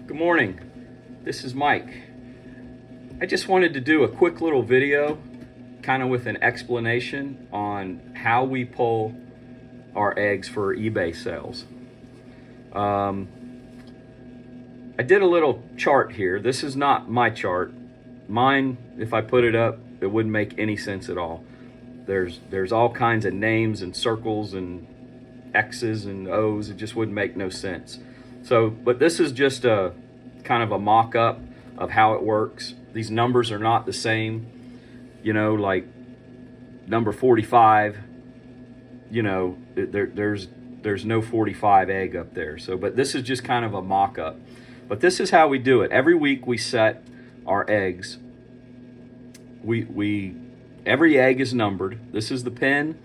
Good morning, this is Mike. I just wanted to do a quick little video kind of with an explanation on how we pull our eggs for eBay sales. I did a little chart here. This is not my chart. Mine, if I put it up, it wouldn't make any sense at all. There's all kinds of names and circles and X's and O's. It just wouldn't make no sense. So, but this is just a kind of a mock-up of how it works. These numbers are not the same, like number 45, there's no 45 egg up there. So, but this is just kind of a mock-up. But this is how we do it. Every week we set our eggs. Every egg is numbered. This is the pin,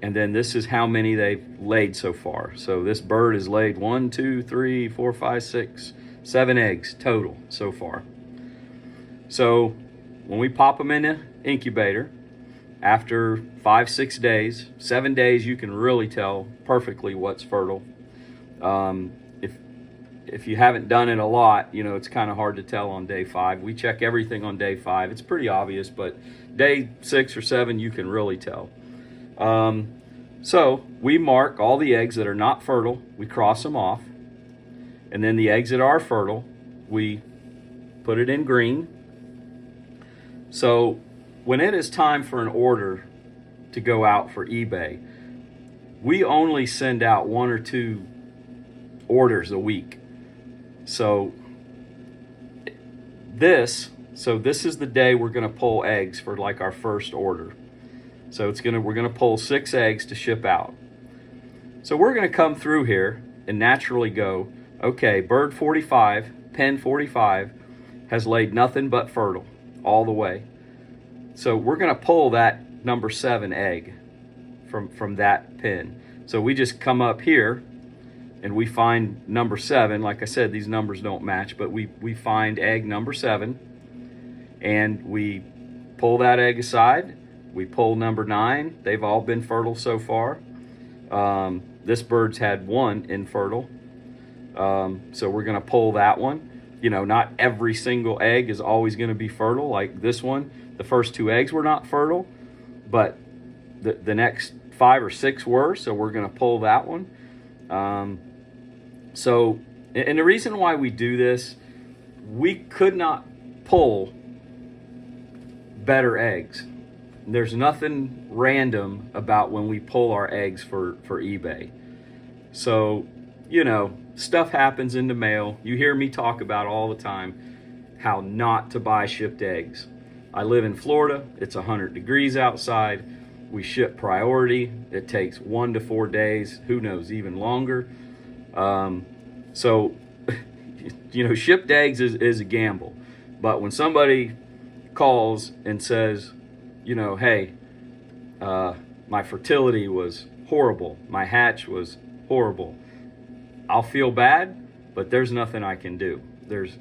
and then this is how many they've laid so far. So this bird has laid 1, 2, 3, 4, 5, 6, 7 eggs total so far. So when we pop them in the incubator, after 5, 6 days, 7 days, you can really tell perfectly what's fertile. If you haven't done it a lot, it's kind of hard to tell on day 5. We check everything on day 5. It's pretty obvious, but day 6 or 7, you can really tell. So we mark all the eggs that are not fertile. We cross them off. And then the eggs that are fertile, we put it in green. So when it is time for an order to go out for eBay, we only send out 1 or 2 orders a week. So this is the day we're going to pull eggs for like our first order. So we're going to pull 6 eggs to ship out. So we're going to come through here and naturally go, okay, bird 45, pen 45 has laid nothing but fertile all the way. So we're going to pull that number 7 egg from that pin. So we just come up here and we find number 7. Like I said, these numbers don't match, but we find egg number 7 and we pull that egg aside. We pull number 9. They've all been fertile so far. This bird's had 1 infertile. So we're going to pull that one. Not every single egg is always going to be fertile. Like this one, the first 2 eggs were not fertile, but the next 5 or 6 were. So we're going to pull that one. And the reason why we do this, we could not pull better eggs. There's nothing random about when we pull our eggs for eBay. So, stuff happens in the mail. You hear me talk about all the time how not to buy shipped eggs. I live in Florida. It's 100 degrees outside. We ship priority. It takes 1 to 4 days, who knows, even longer. So, shipped eggs is a gamble. But when somebody calls and says, hey, my fertility was horrible, my hatch was horrible, I'll feel bad, but there's nothing I can do.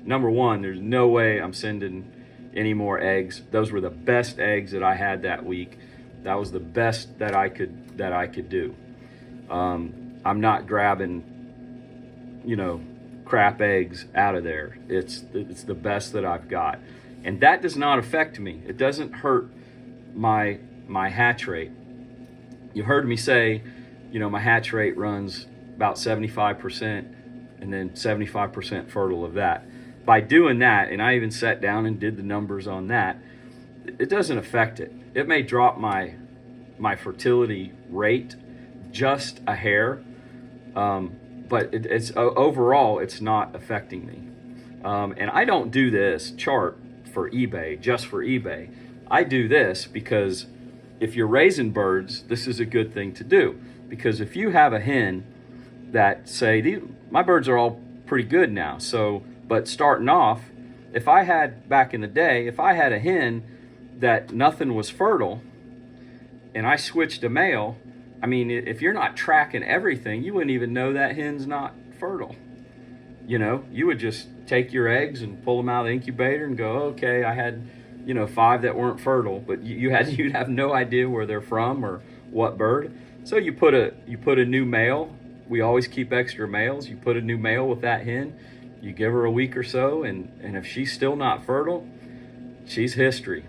Number one, there's no way I'm sending any more eggs. Those were the best eggs that I had that week. That was the best that I could do. I'm not grabbing, crap eggs out of there. It's the best that I've got. And that does not affect me. It doesn't hurt my hatch rate. You've heard me say, my hatch rate runs about 75% and then 75% fertile of that. By doing that, and I even sat down and did the numbers on that, it doesn't affect it. It may drop my fertility rate just a hair, but it's overall, it's not affecting me. And I don't do this chart for eBay, just for eBay. I do this because if you're raising birds, this is a good thing to do. Because if you have a hen that say, my birds are all pretty good now, but starting off, back in the day, if I had a hen that nothing was fertile and I switched to male, if you're not tracking everything, you wouldn't even know that hen's not fertile. You would just take your eggs and pull them out of the incubator and go, okay, I had 5 that weren't fertile, but you'd have no idea where they're from or what bird. So you put a new male. We always keep extra males. You put a new male with that hen, You give her a week or so, and if she's still not fertile, she's history.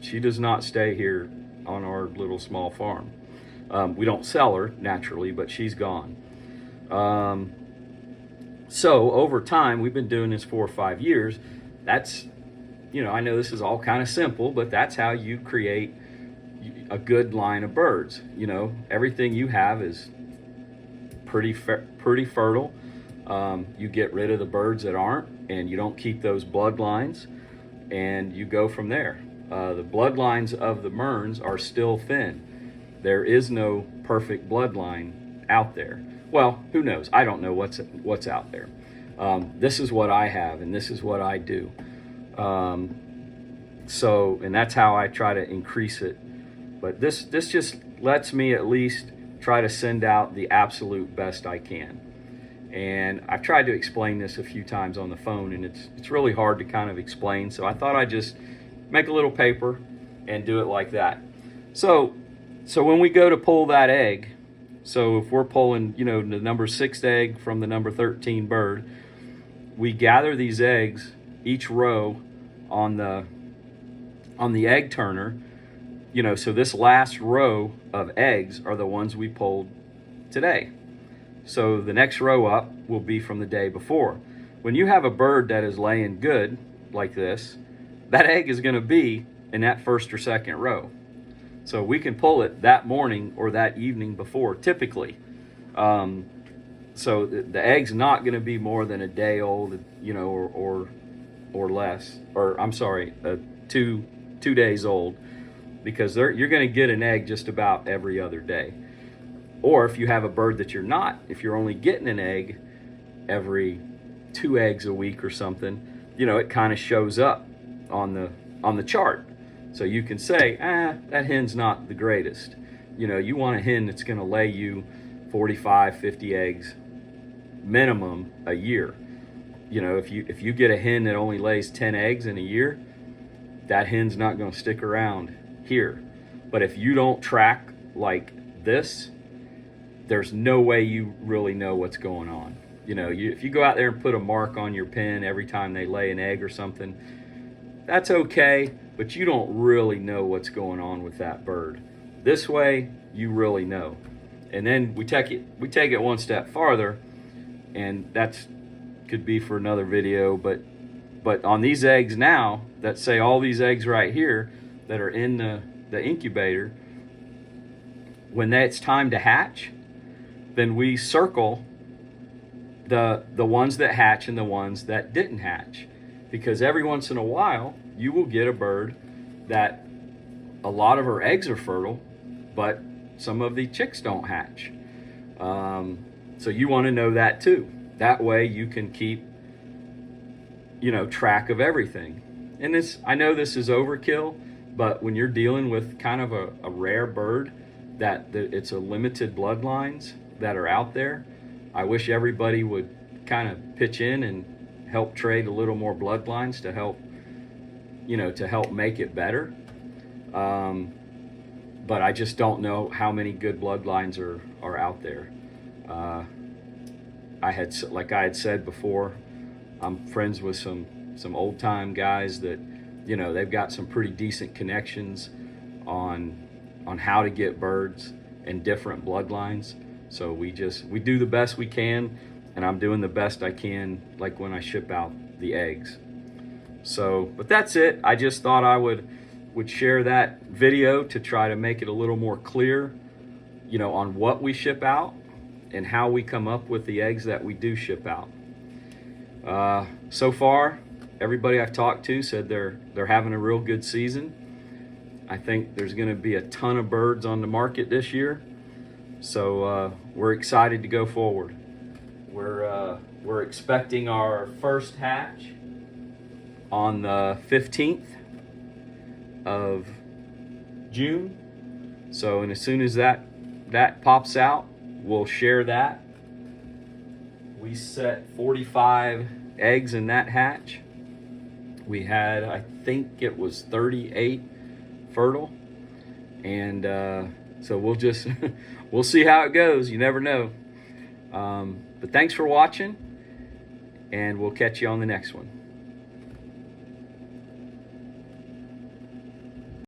She does not stay here on our little small farm. We don't sell her naturally, but she's gone. So over time, we've been doing this 4 or 5 years. That's, I know this is all kind of simple, but that's how you create a good line of birds. Everything you have is pretty fertile. You get rid of the birds that aren't, and you don't keep those bloodlines, and you go from there. The bloodlines of the Mearns are still thin. There is no perfect bloodline out there. Well, who knows? I don't know what's out there. This is what I have, and this is what I do. And that's how I try to increase it. But this just lets me at least try to send out the absolute best I can. And I've tried to explain this a few times on the phone, and it's really hard to kind of explain. So I thought I'd just make a little paper and do it like that. So when we go to pull that egg, so if we're pulling, the number 6 egg from the number 13 bird, we gather these eggs, each row on the egg turner. So this last row of eggs are the ones we pulled today. So the next row up will be from the day before. When you have a bird that is laying good like this, that egg is going to be in that first or second row. So we can pull it that morning or that evening before, typically. So the egg's not going to be more than a day old, or less. Or I'm sorry, 2 days old, because you're going to get an egg just about every other day. Or if you have a bird that if you're only getting an egg every 2 eggs a week or something, it kind of shows up on the chart. So you can say, that hen's not the greatest. You want a hen that's going to lay you 45, 50 eggs minimum a year. If you get a hen that only lays 10 eggs in a year, that hen's not going to stick around here. But if you don't track like this, there's no way you really know what's going on. If you go out there and put a mark on your pen every time they lay an egg or something, that's okay, but you don't really know what's going on with that bird. This way, you really know. And then we take it one step farther, and that's could be for another video, but on these eggs now, that say all these eggs right here that are in the incubator, when it's time to hatch, then we circle the ones that hatch and the ones that didn't hatch. Because every once in a while, you will get a bird that a lot of her eggs are fertile, but some of the chicks don't hatch. So you want to know that too. That way you can keep, track of everything. And I know this is overkill, but when you're dealing with kind of a rare bird, that it's a limited bloodlines that are out there, I wish everybody would kind of pitch in and help trade a little more bloodlines to help make it better. But I just don't know how many good bloodlines are out there. Like I had said before, I'm friends with some old time guys that, they've got some pretty decent connections on how to get birds in different bloodlines. So we do the best we can, and I'm doing the best I can, like when I ship out the eggs. So, but that's it. I just thought I would share that video to try to make it a little more clear, on what we ship out and how we come up with the eggs that we do ship out. So far, everybody I've talked to said they're having a real good season. I think there's going to be a ton of birds on the market this year. So we're excited to go forward. We're expecting our first hatch on the 15th of June. So, and as soon as that pops out, we'll share that. We set 45 eggs in that hatch. We had, I think it was 38 fertile. And so we'll see how it goes. You never know. But thanks for watching. and we'll catch you on the next one.